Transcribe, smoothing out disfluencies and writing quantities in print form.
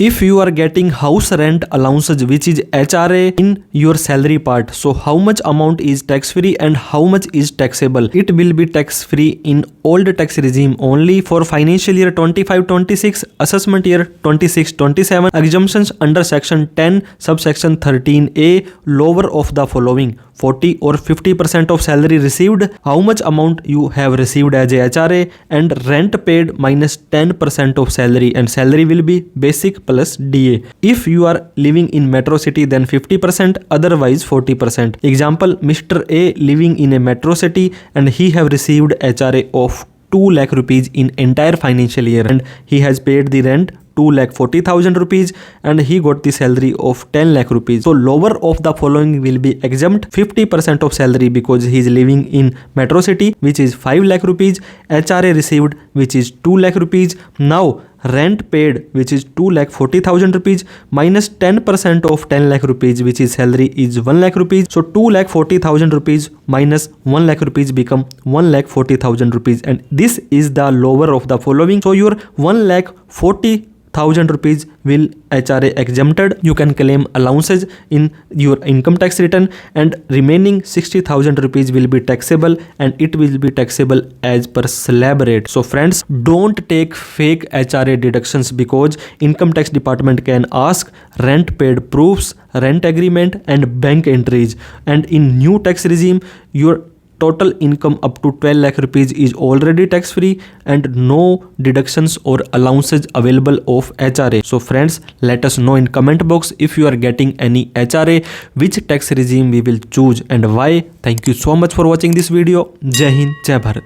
If you are getting house rent allowances which is HRA in your salary part, so how much amount is tax free and how much is taxable? It will be tax free in old tax regime only for financial year 25-26, assessment year 26-27. Exemptions under section 10 subsection 13A, lower of the following: 40 or 50% of salary received, how much amount you have received as a HRA, and rent paid minus 10% of salary, and salary will be basic plus DA. If you are living in metro city then 50%, otherwise 40%. Example, Mr. A living in a metro city and he have received HRA of 2 lakh rupees in entire financial year, and he has paid the rent 2,40,000 rupees and he got the salary of 10 lakh rupees. So lower of the following will be exempt: 50% of salary because he is living in metro city, which is 5 lakh rupees, HRA received which is 2 lakh rupees. Now rent paid which is 2,40,000 rupees minus 10% of 10 lakh rupees which is salary is 1 lakh rupees. So 2,40,000 rupees minus 1 lakh rupees become 1,40,000 rupees, and this is the lower of the following. So your 1,40,000 rupees will HRA exempted. You can claim allowances in your income tax return, and remaining 60,000 rupees will be taxable, and it will be taxable as per slab rate. So friends, don't take fake HRA deductions because income tax department can ask rent paid proofs, rent agreement and bank entries. And in new tax regime, your total income up to 12 lakh rupees is already tax free and no deductions or allowances available of HRA. So friends, let us know in comment box if you are getting any HRA, which tax regime we will choose and why. Thank you so much for watching this video. Jai Hind, Jai Bharat.